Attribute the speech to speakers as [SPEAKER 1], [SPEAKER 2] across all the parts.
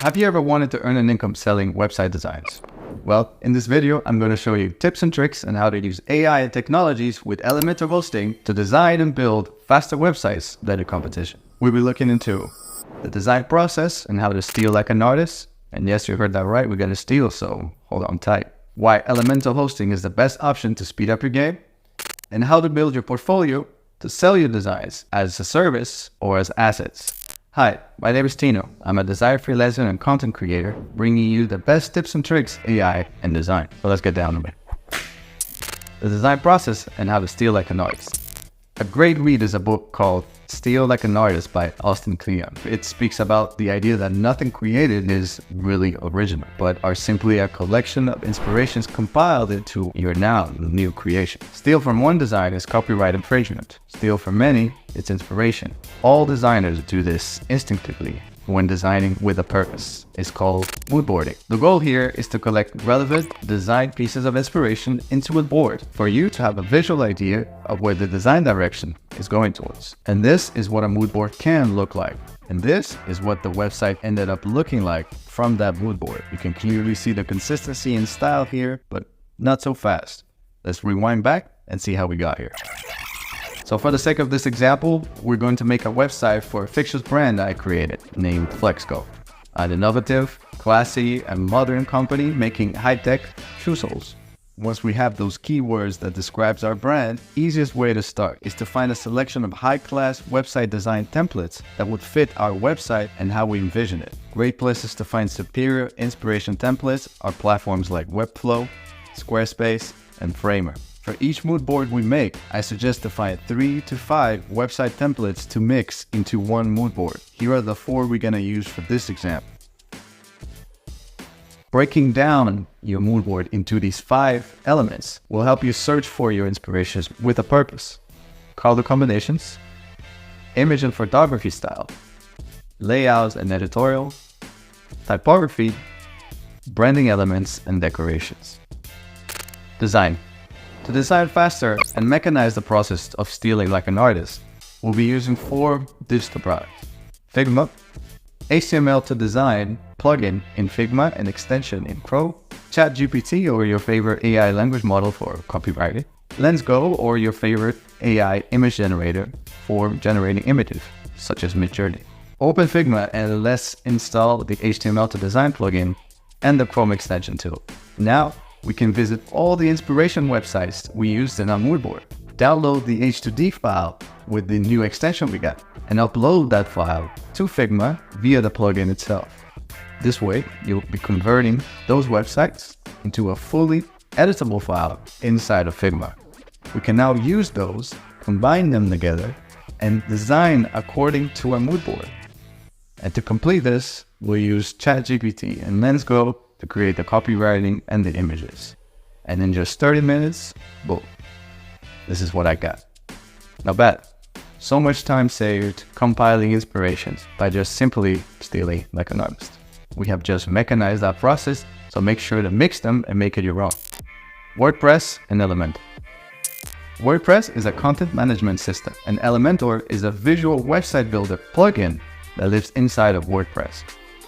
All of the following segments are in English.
[SPEAKER 1] Have you ever wanted to earn an income selling website designs? Well, in this video, I'm going to show you tips and tricks on how to use AI and technologies with Elementor hosting to design and build faster websites than the competition. We'll be looking into the design process and how to steal like an artist. And yes, you heard that right, we're going to steal, so hold on tight. Why Elementor hosting is the best option to speed up your game, and how to build your portfolio to sell your designs as a service or as assets. Hi, my name is Tino. I'm a design freelancer and content creator, bringing you the best tips and tricks, AI, and design. So let's get down to it. The design process and how to steal like an artist. A great read is a book called Steal Like an Artist by Austin Kleon. It speaks about the idea that nothing created is really original, but are simply a collection of inspirations compiled into your now new creation. Steal from one design is copyright infringement. Steal from many, it's inspiration. All designers do this instinctively when designing with a purpose. It's called mood boarding. The goal here is to collect relevant design pieces of inspiration into a board for you to have a visual idea of where the design direction is going towards. And this is what a mood board can look like. And this is what the website ended up looking like from that mood board. You can clearly see the consistency in style here, but not so fast. Let's rewind back and see how we got here. So for the sake of this example, we're going to make a website for a fictitious brand I created named Flexco, an innovative, classy, and modern company making high-tech shoe soles. Once we have those keywords that describes our brand, easiest way to start is to find a selection of high-class website design templates that would fit our website and how we envision it. Great places to find superior inspiration templates are platforms like Webflow, Squarespace, and Framer. For each mood board we make, I suggest to find 3 to 5 website templates to mix into one mood board. Here are the 4 we're going to use for this example. Breaking down your mood board into these 5 elements will help you search for your inspirations with a purpose. Color combinations, image and photography style, layouts and editorial, typography, branding elements, and decorations. Design. To design faster and mechanize the process of stealing like an artist, we'll be using 4 digital products. Figma, HTML to design plugin in Figma and extension in Pro, ChatGPT or your favorite AI language model for copywriting, LensGo or your favorite AI image generator for generating images, such as Midjourney. Open Figma and let's install the HTML to design plugin and the Chrome extension tool. Now, we can visit all the inspiration websites we used in our mood board. Download the H2D file with the new extension we got and upload that file to Figma via the plugin itself. This way, you'll be converting those websites into a fully editable file inside of Figma. We can now use those, combine them together, and design according to our mood board. And to complete this, we'll use ChatGPT and LensGo to create the copywriting and the images. And in just 30 minutes, boom, this is what I got. Not bad. So much time saved compiling inspirations by just simply stealing like an artist. We have just mechanized that process, so make sure to mix them and make it your own. WordPress and Elementor. WordPress is a content management system, and Elementor is a visual website builder plugin that lives inside of WordPress.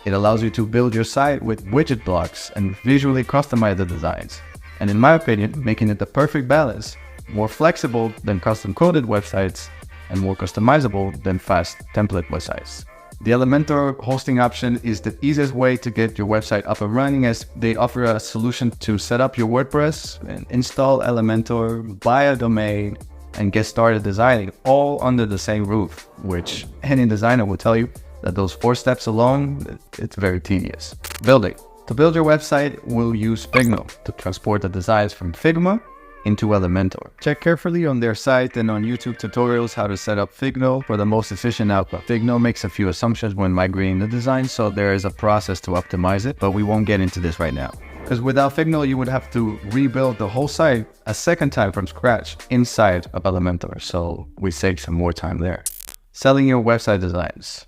[SPEAKER 1] It allows you to build your site with widget blocks and visually customize the designs. And in my opinion, making it the perfect balance, more flexible than custom coded websites and more customizable than fast template websites. The Elementor hosting option is the easiest way to get your website up and running, as they offer a solution to set up your WordPress and install Elementor, buy a domain, and get started designing all under the same roof, which any designer will tell you that those 4 steps alone, it's very tedious. Building. To build your website, we'll use Figma to transport the designs from Figma into Elementor. Check carefully on their site and on YouTube tutorials how to set up Figma for the most efficient output. Figma makes a few assumptions when migrating the design, so there is a process to optimize it, but we won't get into this right now. Because without Figma, you would have to rebuild the whole site a second time from scratch inside of Elementor, so we save some more time there. Selling your website designs.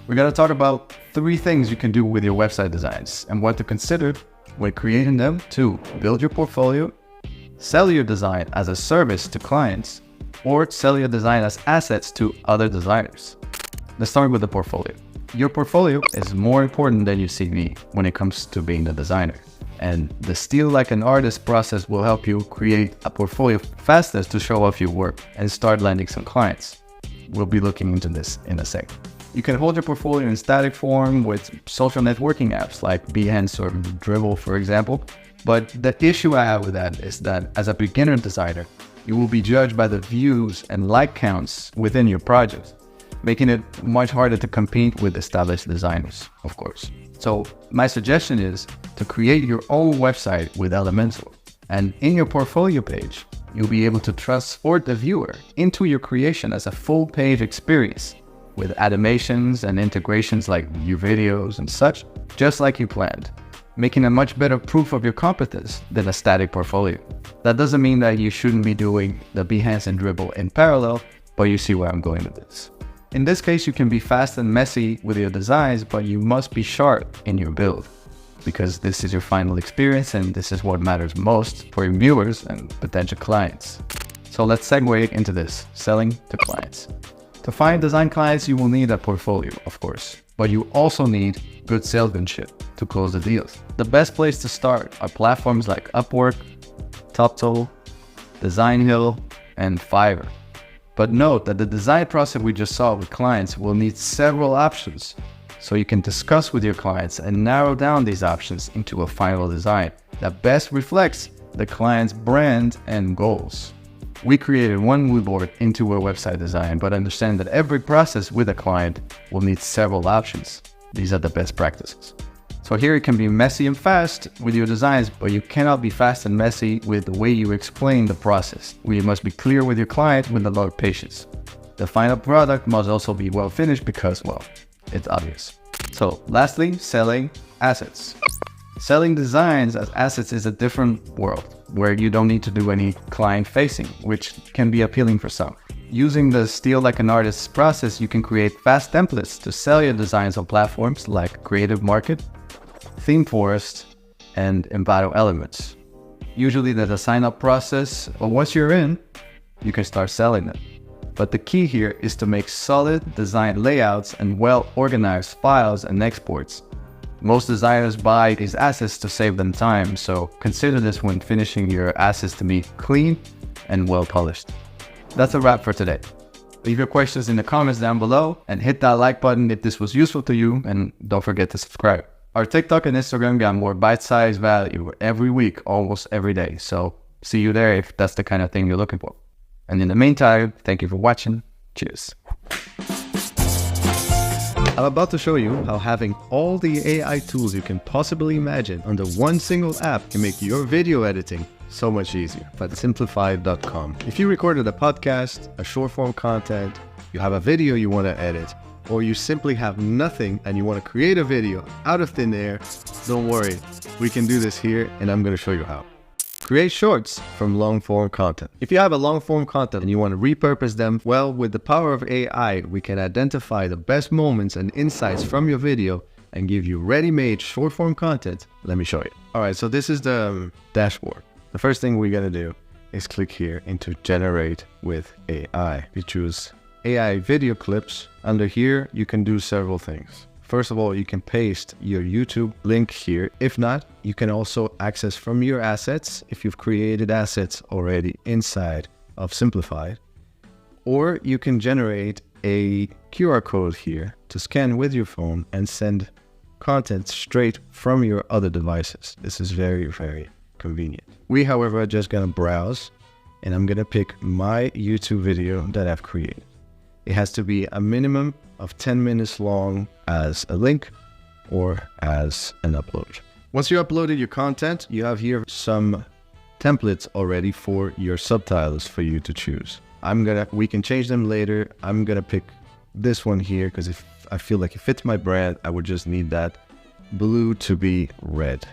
[SPEAKER 1] We're going to talk about 3 things you can do with your website designs and what to consider when creating them to build your portfolio, sell your design as a service to clients, or sell your design as assets to other designers. Let's start with the portfolio. Your portfolio is more important than your CV when it comes to being a designer. And the Steal Like an Artist process will help you create a portfolio faster to show off your work and start landing some clients. We'll be looking into this in a sec. You can hold your portfolio in static form with social networking apps like Behance or Dribbble, for example. But the issue I have with that is that as a beginner designer, you will be judged by the views and like counts within your project, making it much harder to compete with established designers, of course. So my suggestion is to create your own website with Elementor. And in your portfolio page, you'll be able to transport the viewer into your creation as a full page experience with animations and integrations like your videos and such, just like you planned, making a much better proof of your competence than a static portfolio. That doesn't mean that you shouldn't be doing the Behance and Dribbble in parallel, but you see where I'm going with this. In this case, you can be fast and messy with your designs, but you must be sharp in your build, because this is your final experience and this is what matters most for your viewers and potential clients. So let's segue into this, selling to clients. To find design clients, you will need a portfolio, of course, but you also need good salesmanship to close the deals. The best place to start are platforms like Upwork, TopTool, Design Hill, and Fiverr. But note that the design process we just saw with clients will need several options, so you can discuss with your clients and narrow down these options into a final design that best reflects the client's brand and goals. We created one mood board into a website design, but understand that every process with a client will need several options. These are the best practices. So here you can be messy and fast with your designs, but you cannot be fast and messy with the way you explain the process. You must be clear with your client with a lot of patience. The final product must also be well finished because, well, it's obvious. So lastly, selling assets. Selling designs as assets is a different world where you don't need to do any client facing, which can be appealing for some. Using the Steal Like an Artist process, you can create fast templates to sell your designs on platforms like Creative Market, ThemeForest, and Envato Elements. Usually there's a sign-up process, but once you're in, you can start selling them. But the key here is to make solid design layouts and well-organized files and exports. Most designers buy these assets to save them time, so consider this when finishing your assets to be clean and well-polished. That's a wrap for today. Leave your questions in the comments down below and hit that like button if this was useful to you, and don't forget to subscribe. Our TikTok and Instagram got more bite-sized value every week, almost every day. So see you there if that's the kind of thing you're looking for. And in the meantime, thank you for watching. Cheers. I'm about to show you how having all the AI tools you can possibly imagine under one single app can make your video editing so much easier at simplified.com. If you recorded a podcast, a short form content, you have a video you want to edit, or you simply have nothing and you want to create a video out of thin air, don't worry, we can do this here and I'm going to show you how. Create shorts from long form content. If you have a long form content and you want to repurpose them, well, with the power of AI, we can identify the best moments and insights from your video and give you ready-made short form content. Let me show you. All right, so this is the dashboard. The first thing we're going to do is click here into Generate with AI. We choose AI video clips. Under here, you can do several things. First of all, you can paste your YouTube link here. If not, you can also access from your assets if you've created assets already inside of Simplified. Or you can generate a QR code here to scan with your phone and send content straight from your other devices. This is very, very convenient. We, however, are just gonna browse and I'm gonna pick my YouTube video that I've created. It has to be a minimum of 10 minutes long as a link or as an upload. Once you uploaded your content, you have here some templates already for your subtitles for you to choose. We can change them later. I'm gonna pick this one here because if I feel like it fits my brand, I would just need that blue to be red.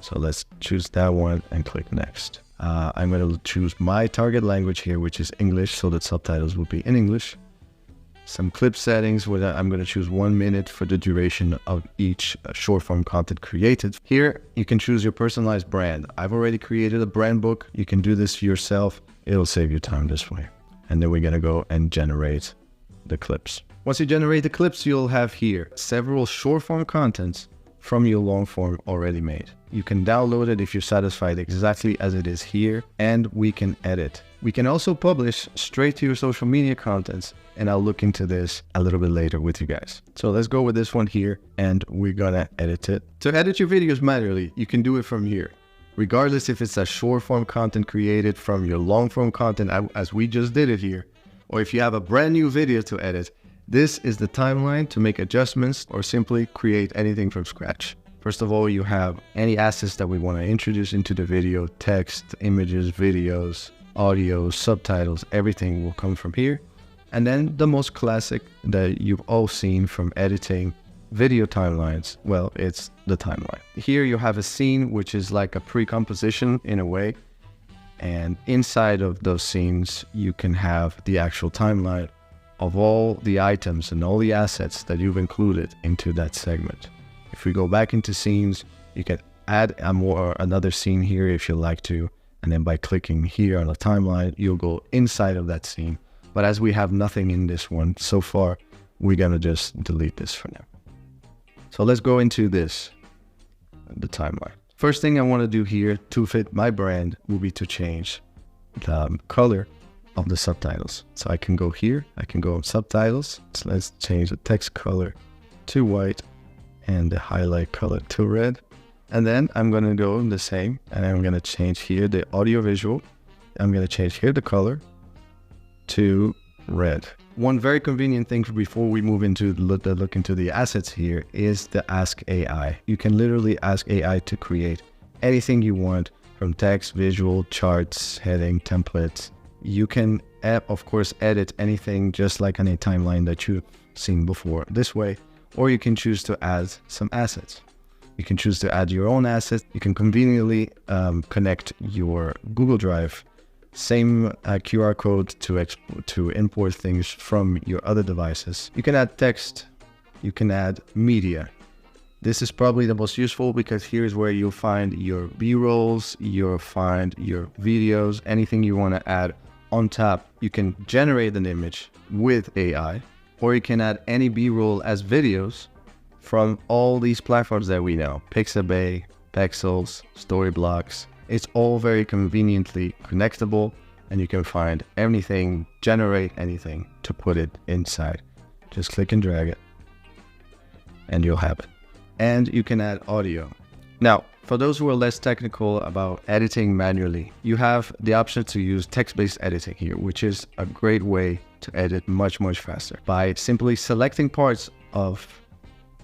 [SPEAKER 1] So let's choose that one and click next. I'm gonna choose my target language here, which is English, so that subtitles will be in English. Some clip settings where I'm going to choose 1 minute for the duration of each short form content created. Here, you can choose your personalized brand. I've already created a brand book. You can do this yourself. It'll save you time this way. And then we're going to go and generate the clips. Once you generate the clips, you'll have here several short form contents from your long form already made. You can download it if you're satisfied exactly as it is here, and we can edit. We can also publish straight to your social media contents, and I'll look into this a little bit later with you guys. So let's go with this one here, and we're gonna edit it. To edit your videos manually, you can do it from here. Regardless if it's a short form content created from your long form content as we just did it here, or if you have a brand new video to edit, this is the timeline to make adjustments or simply create anything from scratch. First of all, you have any assets that we want to introduce into the video, text, images, videos, audio, subtitles, everything will come from here. And then the most classic that you've all seen from editing video timelines, well, it's the timeline. Here you have a scene which is like a pre-composition in a way. And inside of those scenes, you can have the actual timeline of all the items and all the assets that you've included into that segment. If we go back into scenes, you can add another scene here if you like to, and then by clicking here on the timeline, you'll go inside of that scene. But as we have nothing in this one so far, we're gonna just delete this for now. So let's go into this, the timeline. First thing I wanna do here to fit my brand will be to change the color of the subtitles. So I can go here, I can go on subtitles. So let's change the text color to white and the highlight color to red. And then I'm gonna go the same, and I'm gonna change here the audio visual. I'm gonna change here the color to red. One very convenient thing before we move into look into the assets here is the Ask AI. You can literally ask AI to create anything you want from text, visual, charts, heading, templates. You can, of course, edit anything just like on a timeline that you've seen before this way, or you can choose to add some assets. You can choose to add your own assets. You can conveniently connect your Google Drive, same QR code to import things from your other devices. You can add text, you can add media. This is probably the most useful because here's where you'll find your B-rolls, you'll find your videos, anything you want to add on top. You can generate an image with AI, or you can add any B-roll as videos from all these platforms that we know. Pixabay, Pexels, Storyblocks. It's all very conveniently connectable, and you can find anything, generate anything to put it inside. Just click and drag it, and you'll have it. And you can add audio. Now, for those who are less technical about editing manually, you have the option to use text-based editing here, which is a great way to edit much faster by simply selecting parts of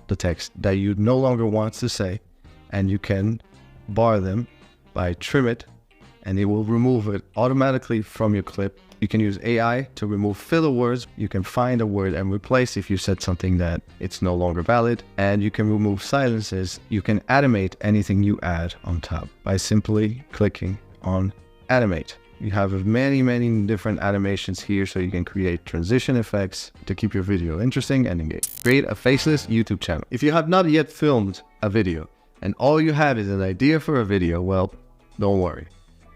[SPEAKER 1] the text that you no longer want to say, and you can bar them by trim it, and it will remove it automatically from your clip. You can use AI to remove filler words. You can find a word and replace if you said something that it's no longer valid, and you can remove silences. You can animate anything you add on top by simply clicking on animate. You have many different animations here, so you can create transition effects to keep your video interesting and engaging. Create a faceless YouTube channel. If you have not yet filmed a video and all you have is an idea for a video, well, don't worry.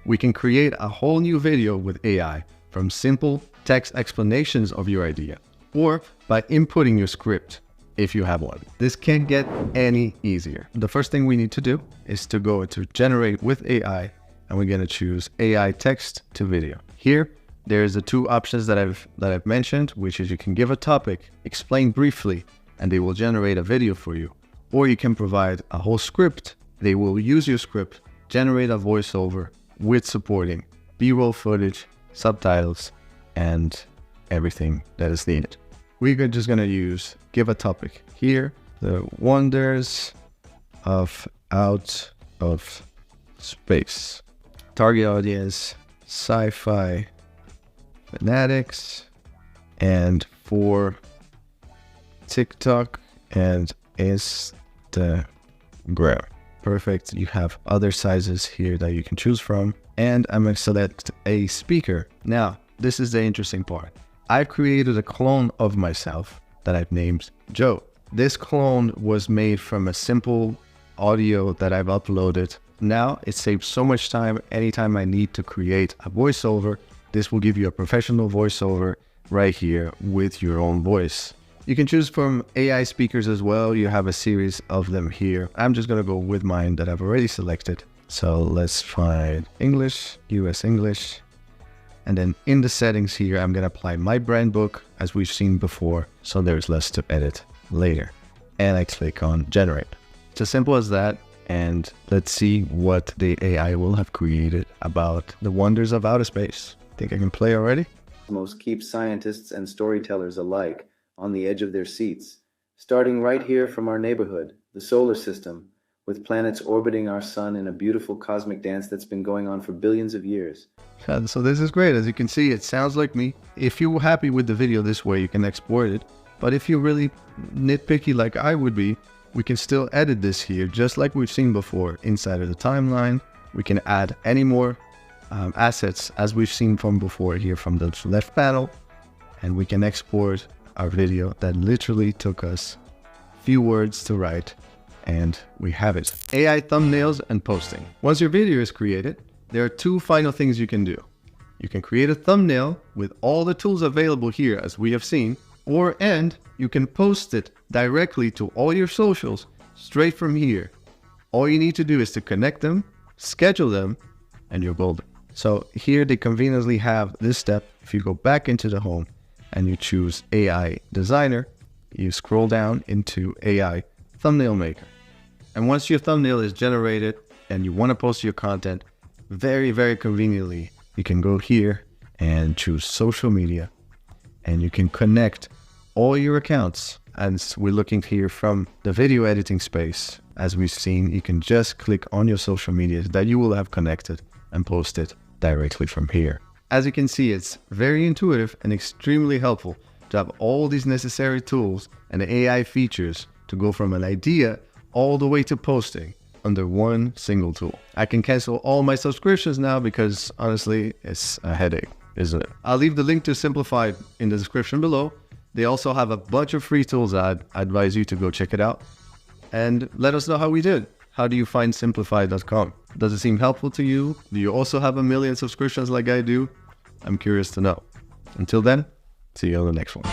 [SPEAKER 1] We can create a whole new video with AI from simple text explanations of your idea, or by inputting your script if you have one. This can't get any easier. The first thing we need to do is to go to generate with AI, and we're gonna choose AI text to video. Here, there's the two options that I've mentioned, which is you can give a topic, explain briefly, and they will generate a video for you. Or you can provide a whole script. They will use your script, generate a voiceover with supporting B-roll footage, subtitles, and everything that is needed. We're just gonna use give a topic here, the wonders of out of space. Target audience, sci-fi fanatics, and for TikTok and Instagram. Perfect. You have other sizes here that you can choose from. And I'm going to select a speaker. Now, this is the interesting part. I've created a clone of myself that I've named Joe. This clone was made from a simple audio that I've uploaded. Now it saves so much time. Anytime I need to create a voiceover, this will give you a professional voiceover right here with your own voice. You can choose from AI speakers as well. You have a series of them here. I'm just going to go with mine that I've already selected. So let's find English, US English. And then in the settings here, I'm going to apply my brand book as we've seen before. So there's less to edit later. And I click on generate. It's as simple as that. And let's see what the AI will have created about the wonders of outer space. Think I can play already?
[SPEAKER 2] Most keep scientists and storytellers alike on the edge of their seats, starting right here from our neighborhood, the solar system, with planets orbiting our sun in a beautiful cosmic dance that's been going on for billions of years.
[SPEAKER 1] So this is great. As you can see, it sounds like me. If you're happy with the video this way, you can export it. But if you're really nitpicky like I would be, we can still edit this here, just like we've seen before. Inside of the timeline, we can add any more assets as we've seen from before here from the left panel. And we can export our video that literally took us a few words to write. And we have it. AI thumbnails and posting. Once your video is created, there are two final things you can do. You can create a thumbnail with all the tools available here as we have seen, and you can post it directly to all your socials straight from here. All you need to do is to connect them, schedule them, and you're golden. So here they conveniently have this step. If you go back into the home and you choose AI Designer, you scroll down into AI Thumbnail Maker. And once your thumbnail is generated and you want to post your content, very, very conveniently, you can go here and choose social media and you can connect all your accounts. As we're looking here from the video editing space, as we've seen, you can just click on your social media that you will have connected and post it directly from here. As you can see, it's very intuitive and extremely helpful to have all these necessary tools and AI features to go from an idea all the way to posting under one single tool. I can cancel all my subscriptions now because honestly, it's a headache, isn't it? I'll leave the link to Simplified in the description below. They also have a bunch of free tools. I'd advise you to go check it out and let us know how we did. How do you find simplified.com? Does it seem helpful to you? Do you also have 1 million subscriptions like I do? I'm curious to know. Until then, see you on the next one.